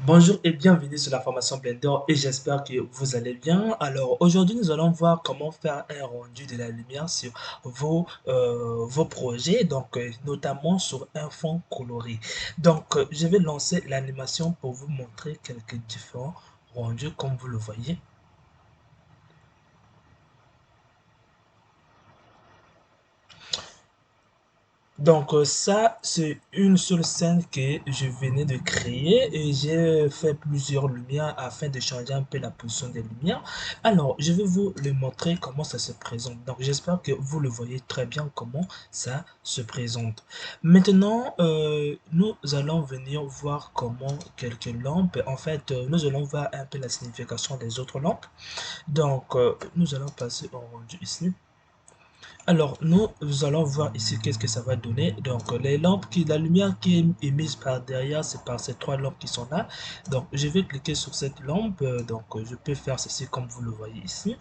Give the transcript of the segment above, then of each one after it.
Bonjour et bienvenue sur la formation Blender et j'espère que vous allez bien. Alors aujourd'hui nous allons voir comment faire un rendu de la lumière sur vos projets, donc notamment sur un fond coloré. Donc je vais lancer l'animation pour vous montrer quelques différents rendus comme vous le voyez. Donc ça, c'est une seule scène que je venais de créer et j'ai fait plusieurs lumières afin de changer un peu la position des lumières. Alors, je vais vous le montrer comment ça se présente. Donc, j'espère que vous le voyez très bien comment ça se présente. Maintenant, nous allons venir voir comment quelques lampes, en fait, nous allons voir un peu la signification des autres lampes. Donc, nous allons passer au rendu ici. Alors, nous allons voir ici qu'est-ce que ça va donner. Donc, les lampes, la lumière qui est émise par derrière, c'est par ces trois lampes qui sont là. Donc, je vais cliquer sur cette lampe. Donc, je peux faire ceci comme vous le voyez ici.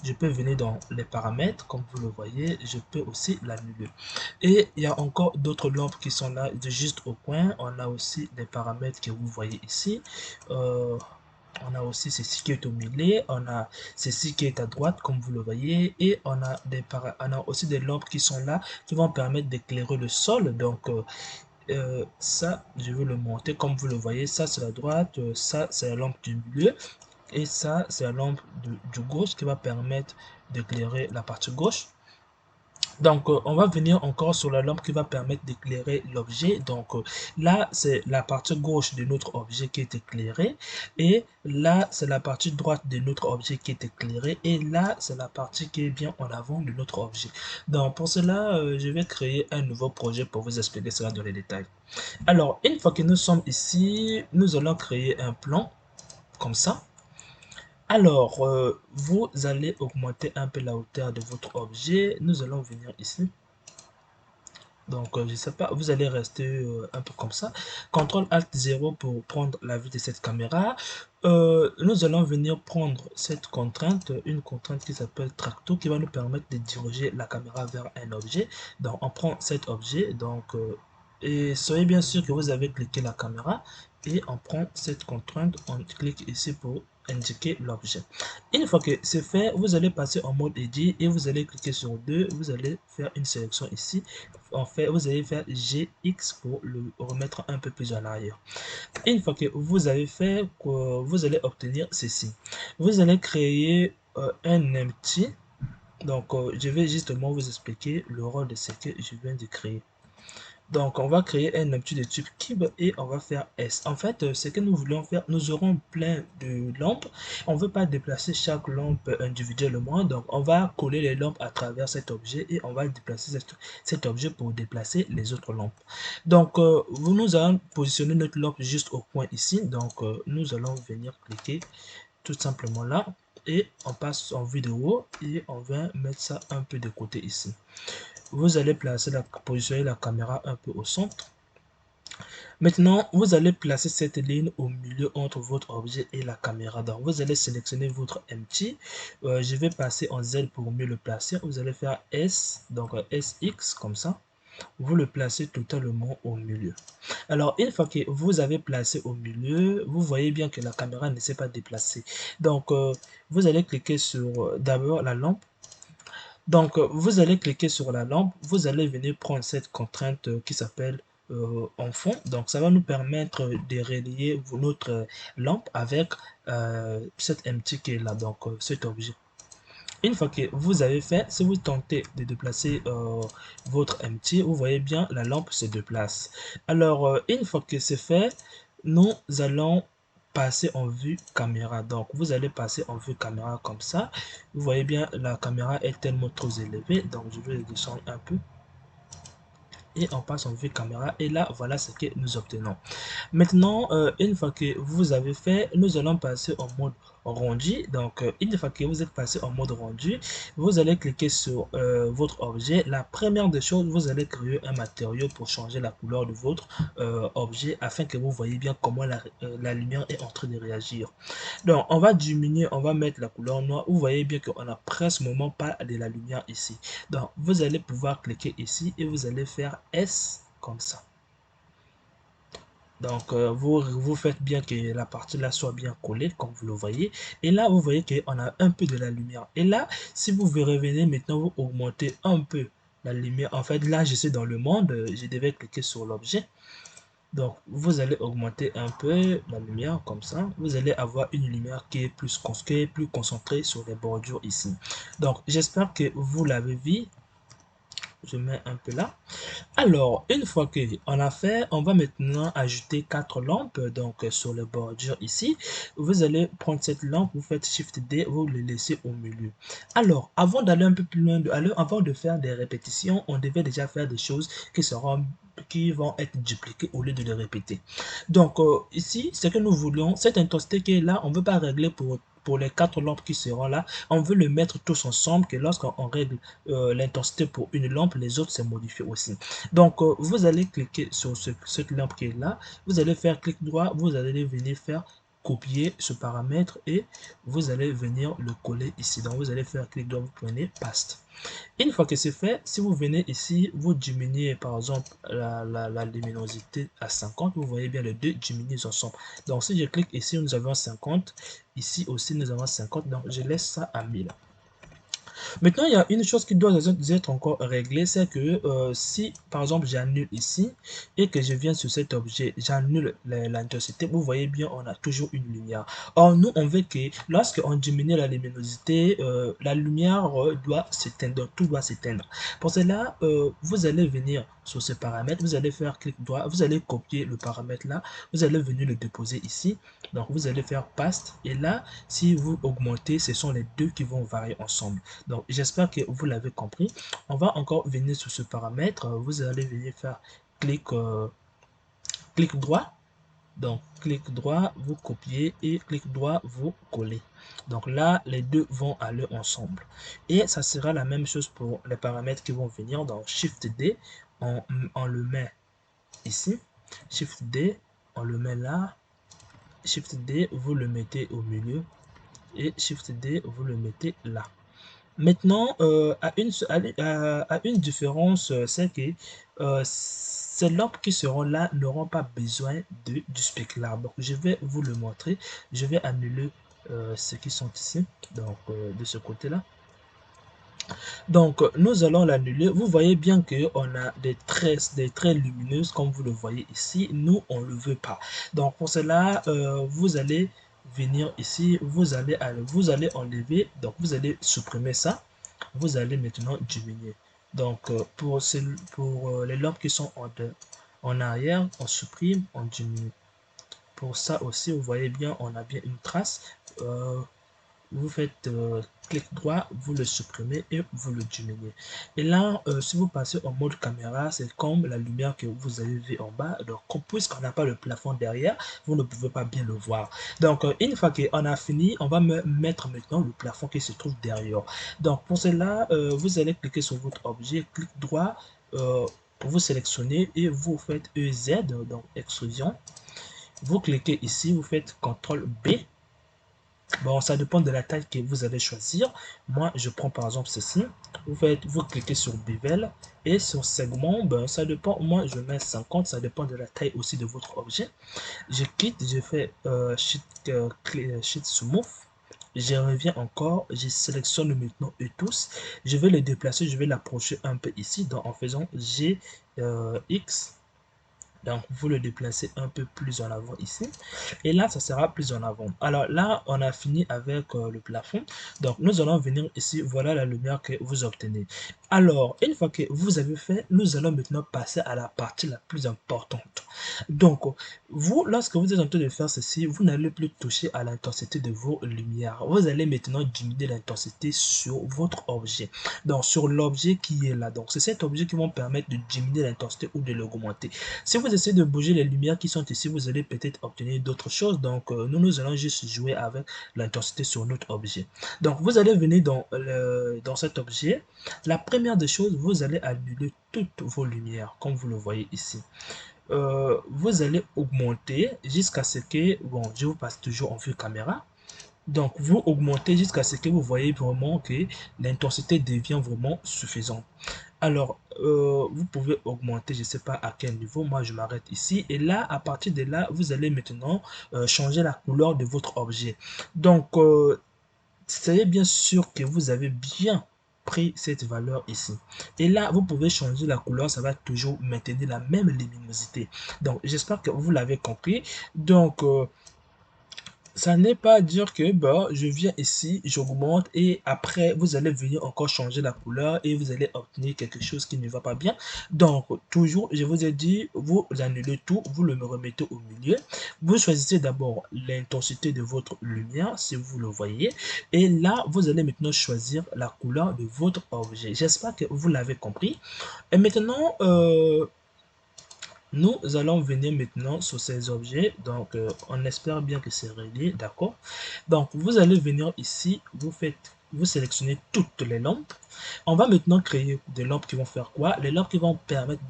Je peux venir dans les paramètres, comme vous le voyez. Je peux aussi l'annuler. Et il y a encore d'autres lampes qui sont là, juste au coin. On a aussi des paramètres que vous voyez ici. On a aussi ceci qui est au milieu, on a ceci qui est à droite comme vous le voyez et on a aussi des lampes qui sont là qui vont permettre d'éclairer le sol. Donc ça je vais le monter comme vous le voyez, ça c'est la droite, ça c'est la lampe du milieu et ça c'est la lampe du gauche qui va permettre d'éclairer la partie gauche. Donc, on va venir encore sur la lampe qui va permettre d'éclairer l'objet. Donc, là, c'est la partie gauche de notre objet qui est éclairée. Et là, c'est la partie droite de notre objet qui est éclairée. Et là, c'est la partie qui est bien en avant de notre objet. Donc, pour cela, je vais créer un nouveau projet pour vous expliquer cela dans les détails. Alors, une fois que nous sommes ici, nous allons créer un plan comme ça. Alors, vous allez augmenter un peu la hauteur de votre objet. Nous allons venir ici. Donc, je sais pas, vous allez rester un peu comme ça. CTRL Alt 0 pour prendre la vue de cette caméra. Nous allons venir prendre cette contrainte, une contrainte qui s'appelle Tracto, qui va nous permettre de diriger la caméra vers un objet. Donc, on prend cet objet. Donc, et soyez bien sûr que vous avez cliqué la caméra et on prend cette contrainte. On clique ici pour indiquer l'objet. Une fois que c'est fait, vous allez passer en mode Edit et vous allez cliquer sur 2. Vous allez faire une sélection ici. En fait, vous allez faire GX pour le remettre un peu plus en arrière. Une fois que vous avez fait, vous allez obtenir ceci. Vous allez créer un empty. Donc, je vais justement vous expliquer le rôle de ce que je viens de créer. Donc, on va créer un objet de type cube et on va faire S. En fait, ce que nous voulons faire, nous aurons plein de lampes. On ne veut pas déplacer chaque lampe individuellement. Donc, on va coller les lampes à travers cet objet et on va déplacer cet objet pour déplacer les autres lampes. Donc, nous allons positionner notre lampe juste au coin ici. Donc, nous allons venir cliquer tout simplement là et on passe en vidéo et on va mettre ça un peu de côté ici. Vous allez positionner la caméra un peu au centre. Maintenant, vous allez placer cette ligne au milieu entre votre objet et la caméra. Donc, vous allez sélectionner votre empty. Je vais passer en Z pour mieux le placer. Vous allez faire S, donc SX comme ça. Vous le placez totalement au milieu. Alors, une fois que vous avez placé au milieu, vous voyez bien que la caméra ne s'est pas déplacée. Donc, vous allez cliquer sur d'abord la lampe. Donc, vous allez cliquer sur la lampe, vous allez venir prendre cette contrainte qui s'appelle en fond. Donc, ça va nous permettre de relier notre lampe avec cette empty qui est là, donc cet objet. Une fois que vous avez fait, si vous tentez de déplacer votre empty, vous voyez bien la lampe se déplace. Alors, une fois que c'est fait, nous allons passer en vue caméra. Donc, vous allez passer en vue caméra comme ça. Vous voyez bien, la caméra est tellement trop élevée. Donc, je vais descendre un peu. Et on passe en vue caméra. Et là, voilà ce que nous obtenons. Maintenant, une fois que vous avez fait, nous allons passer en mode rendu. Donc, une fois que vous êtes passé en mode rendu, vous allez cliquer sur votre objet. La première des choses, vous allez créer un matériau pour changer la couleur de votre objet afin que vous voyez bien comment la lumière est en train de réagir. Donc, on va diminuer, on va mettre la couleur noire. Vous voyez bien qu'on a presque pas de la lumière ici. Donc, vous allez pouvoir cliquer ici et vous allez faire S comme ça. Donc, vous faites bien que la partie là soit bien collée, comme vous le voyez. Et là, vous voyez qu'on a un peu de la lumière. Et là, si vous revenez maintenant, vous augmentez un peu la lumière. En fait, là, je suis dans le monde, je devais cliquer sur l'objet. Donc, vous allez augmenter un peu la lumière comme ça. Vous allez avoir une lumière qui est plus concentrée sur les bordures ici. Donc, j'espère que vous l'avez vu. Je mets un peu là. Alors, une fois que on a fait, on va maintenant ajouter quatre lampes donc sur le bordure ici. Vous allez prendre cette lampe, vous faites Shift D, vous le laissez au milieu. Alors, avant d'aller un peu plus loin, avant de faire des répétitions, on devait déjà faire des choses qui vont être dupliquées au lieu de les répéter. Donc, ici, ce que nous voulons, cette intensité qui est là, on ne veut pas régler pour les quatre lampes qui seront là, on veut le mettre tous ensemble, que lorsqu'on règle l'intensité pour une lampe, les autres se modifient aussi. Donc, vous allez cliquer sur cette lampe qui est là, vous allez faire clic droit, vous allez venir faire copier ce paramètre et vous allez venir le coller ici. Donc, vous allez faire clic droit, vous prenez paste. Une fois que c'est fait, si vous venez ici, vous diminuez par exemple la luminosité à 50, vous voyez bien les deux diminuent ensemble. Donc, si je clique ici, nous avons 50, ici aussi nous avons 50, donc je laisse ça à 1000. Maintenant, il y a une chose qui doit être encore réglée, c'est que si, par exemple, j'annule ici et que je viens sur cet objet, j'annule l'intensité, vous voyez bien, on a toujours une lumière. Or, nous, on veut que lorsqu'on diminue la luminosité, la lumière doit s'éteindre, tout doit s'éteindre. Pour cela, vous allez venir sur ce paramètre, vous allez faire clic droit, vous allez copier le paramètre là, vous allez venir le déposer ici. Donc, vous allez faire paste et là, si vous augmentez, ce sont les deux qui vont varier ensemble. Donc, j'espère que vous l'avez compris. On va encore venir sur ce paramètre. Vous allez venir faire clic droit. Donc, clic droit, vous copiez et clic droit, vous collez. Donc là, les deux vont aller ensemble. Et ça sera la même chose pour les paramètres qui vont venir. Donc, Shift D, on le met ici. Shift D, on le met là. Shift D, vous le mettez au milieu. Et Shift D, vous le mettez là. Maintenant, à une différence, c'est que ces lampes qui seront là n'auront pas besoin du spécular. Donc, je vais vous le montrer. Je vais annuler ceux qui sont ici, donc de ce côté-là. Donc, nous allons l'annuler. Vous voyez bien qu'on a des traits lumineuses, comme vous le voyez ici. Nous, on ne le veut pas. Donc, pour cela, vous allez venir ici, vous allez enlever, donc vous allez supprimer ça. Vous allez maintenant diminuer. Donc, pour les lampes qui sont en arrière, on supprime, on diminue. Pour ça aussi, vous voyez bien, on a bien une trace. Vous faites clic droit, vous le supprimez et vous le diminuez. Et là, si vous passez en mode caméra, c'est comme la lumière que vous avez vu en bas. Donc, puisqu'on n'a pas le plafond derrière, vous ne pouvez pas bien le voir. Donc, une fois qu'on a fini, on va mettre maintenant le plafond qui se trouve derrière. Donc, pour cela, vous allez cliquer sur votre objet, clic droit, vous sélectionnez et vous faites EZ, donc extrusion. Vous cliquez ici, vous faites CTRL B. Bon, ça dépend de la taille que vous allez choisir. Moi, je prends par exemple ceci. Vous cliquez sur Bevel et sur segment, ben, ça dépend. Moi, je mets 50, ça dépend de la taille aussi de votre objet. Je quitte, je fais Shift Smooth. Je reviens encore, je sélectionne maintenant eux tous. Je vais les déplacer, je vais l'approcher un peu ici en faisant GX. Donc, vous le déplacez un peu plus en avant ici. Et là, ça sera plus en avant. Alors là, on a fini avec le plafond. Donc, nous allons venir ici. Voilà la lumière que vous obtenez. Alors, une fois que vous avez fait, nous allons maintenant passer à la partie la plus importante. Donc, vous, lorsque vous êtes en train de faire ceci, vous n'allez plus toucher à l'intensité de vos lumières. Vous allez maintenant diminuer l'intensité sur votre objet. Donc, sur l'objet qui est là. Donc, c'est cet objet qui va permettre de diminuer l'intensité ou de l'augmenter. Si vous essayez de bouger les lumières qui sont ici, vous allez peut-être obtenir d'autres choses. Donc, nous allons juste jouer avec l'intensité sur notre objet. Donc, vous allez venir dans cet objet. La première des choses, vous allez annuler toutes vos lumières, comme vous le voyez ici. Vous allez augmenter jusqu'à ce que, bon, je vous passe toujours en vue caméra. Donc, vous augmentez jusqu'à ce que vous voyez vraiment que l'intensité devient vraiment suffisante. Alors, vous pouvez augmenter, je ne sais pas à quel niveau, moi je m'arrête ici. Et là, à partir de là, vous allez maintenant changer la couleur de votre objet. Donc, soyez bien sûr que vous avez bien pris cette valeur ici. Et là, vous pouvez changer la couleur, ça va toujours maintenir la même luminosité. Donc, j'espère que vous l'avez compris. Donc, ça n'est pas dire que bah, je viens ici, j'augmente et après vous allez venir encore changer la couleur et vous allez obtenir quelque chose qui ne va pas bien. Donc toujours, je vous ai dit, vous annulez tout, vous le remettez au milieu. Vous choisissez d'abord l'intensité de votre lumière si vous le voyez et là vous allez maintenant choisir la couleur de votre objet. J'espère que vous l'avez compris. Et maintenant, nous allons venir maintenant sur ces objets. Donc, on espère bien que c'est réglé, d'accord? Donc, vous allez venir ici, vous sélectionnez toutes les lampes. On va maintenant créer des lampes qui vont faire quoi? Les lampes qui vont permettre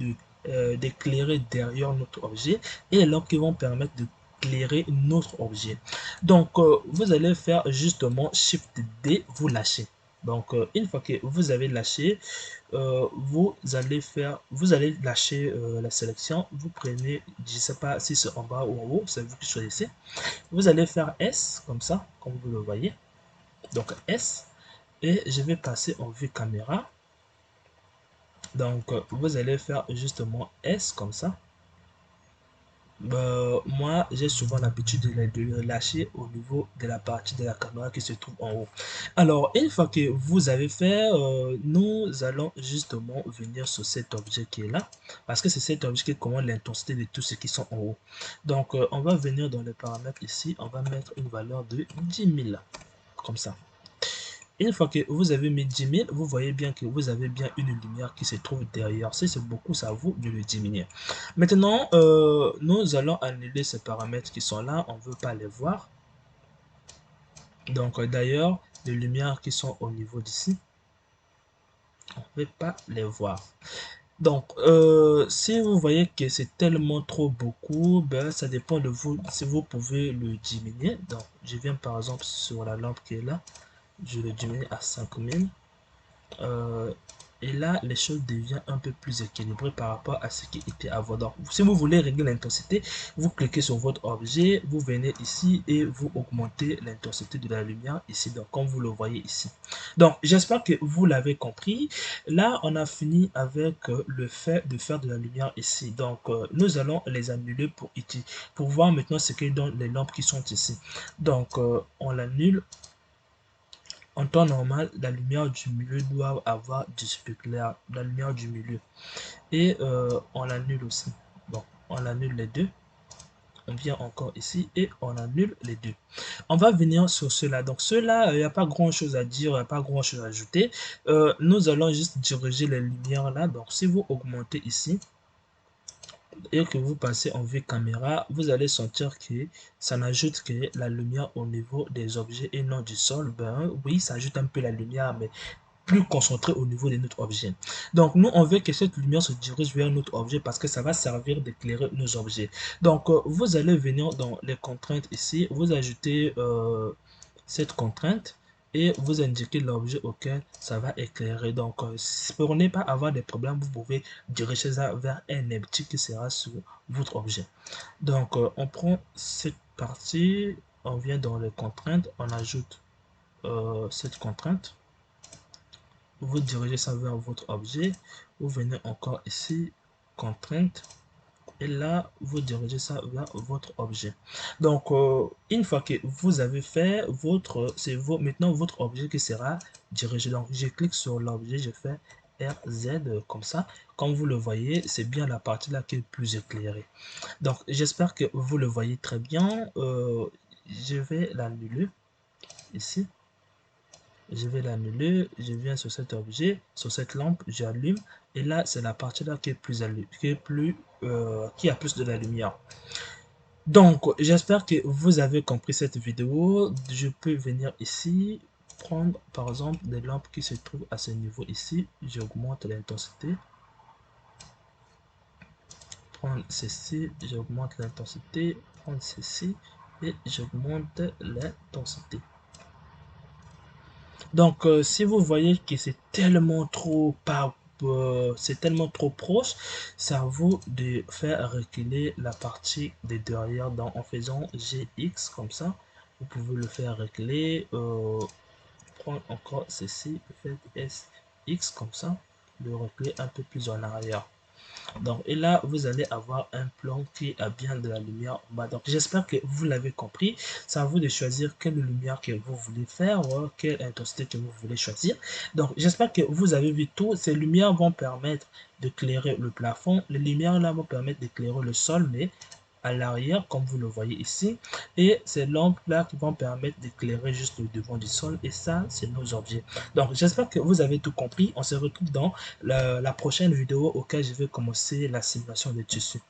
d'éclairer derrière notre objet et les lampes qui vont permettre d'éclairer notre objet. Donc, vous allez faire justement Shift D, vous lâchez. Donc, une fois que vous avez lâché, vous allez lâcher la sélection. Vous prenez, je ne sais pas si c'est en bas ou en haut, c'est vous qui choisissez. Vous allez faire S comme ça, comme vous le voyez. Donc S, et je vais passer en vue caméra. Donc vous allez faire justement S comme ça. Moi, j'ai souvent l'habitude de le lâcher au niveau de la partie de la caméra qui se trouve en haut. Alors, une fois que vous avez fait, nous allons justement venir sur cet objet qui est là, parce que c'est cet objet qui commande l'intensité de tous ceux qui sont en haut. Donc, on va venir dans les paramètres ici, on va mettre une valeur de 10 000, comme ça. Une fois que vous avez mis 10 000, vous voyez bien que vous avez bien une lumière qui se trouve derrière. Si c'est beaucoup, ça vaut de le diminuer. Maintenant, nous allons annuler ces paramètres qui sont là. On ne veut pas les voir. Donc, d'ailleurs, les lumières qui sont au niveau d'ici, on ne veut pas les voir. Donc, si vous voyez que c'est tellement trop beaucoup, ben, ça dépend de vous si vous pouvez le diminuer. Donc, je viens par exemple sur la lampe qui est là. Je le diminue à 5000. Euh, et là, les choses deviennent un peu plus équilibrées par rapport à ce qui était avant. Donc, si vous voulez régler l'intensité, vous cliquez sur votre objet, vous venez ici et vous augmentez l'intensité de la lumière ici, donc comme vous le voyez ici. Donc, j'espère que vous l'avez compris. Là, on a fini avec le fait de faire de la lumière ici. Donc, nous allons les annuler pour voir maintenant ce que donnent les lampes qui sont ici. Donc, on l'annule. En temps normal, la lumière du milieu doit avoir du spéculaire, la lumière du milieu. Et on l'annule aussi. Bon, on annule les deux. On vient encore ici et on annule les deux. On va venir sur cela. Donc cela, il n'y a pas grand chose à dire, il n'y a pas grand chose à ajouter. Nous allons juste diriger les lumières là. Donc si vous augmentez ici, et que vous passez en vue caméra, vous allez sentir que ça n'ajoute que la lumière au niveau des objets et non du sol. Ben oui, ça ajoute un peu la lumière, mais plus concentrée au niveau de notre objet. Donc nous, on veut que cette lumière se dirige vers notre objet parce que ça va servir d'éclairer nos objets. Donc vous allez venir dans les contraintes ici, vous ajoutez cette contrainte et vous indiquez l'objet auquel ça va éclairer. Donc, pour ne pas avoir de problèmes, vous pouvez diriger ça vers un empty qui sera sur votre objet. Donc, on prend cette partie, on vient dans les contraintes, on ajoute cette contrainte. Vous dirigez ça vers votre objet, vous venez encore ici, contrainte, et là vous dirigez ça vers votre objet. Donc une fois que vous avez fait c'est maintenant votre objet qui sera dirigé. Donc je clique sur l'objet, je fais RZ comme ça. Comme vous le voyez, c'est bien la partie là qui est plus éclairée. Donc j'espère que vous le voyez très bien. Je vais l'annuler ici. Je vais l'annuler, je viens sur cet objet, sur cette lampe, j'allume et là c'est la partie là qui est plus qui a plus de la lumière. Donc j'espère que vous avez compris cette vidéo. Je peux venir ici, prendre par exemple des lampes qui se trouvent à ce niveau ici, j'augmente l'intensité, prendre ceci, j'augmente l'intensité, prendre ceci et j'augmente l'intensité. Donc, si vous voyez que c'est tellement trop proche, c'est à vous de faire reculer la partie de derrière en faisant GX comme ça. Vous pouvez le faire reculer. Prendre encore ceci, faites SX comme ça, le reculer un peu plus en arrière. Donc, et là, vous allez avoir un plan qui a bien de la lumière en bas. Donc, j'espère que vous l'avez compris. C'est à vous de choisir quelle lumière que vous voulez faire ou quelle intensité que vous voulez choisir. Donc, j'espère que vous avez vu tout. Ces lumières vont permettre d'éclairer le plafond. Les lumières là vont permettre d'éclairer le sol, mais à l'arrière, comme vous le voyez ici. Et ces lampes là qui vont permettre d'éclairer juste le devant du sol. Et ça, c'est nos objets. Donc, j'espère que vous avez tout compris. On se retrouve dans la prochaine vidéo auquel je vais commencer la simulation de tissu.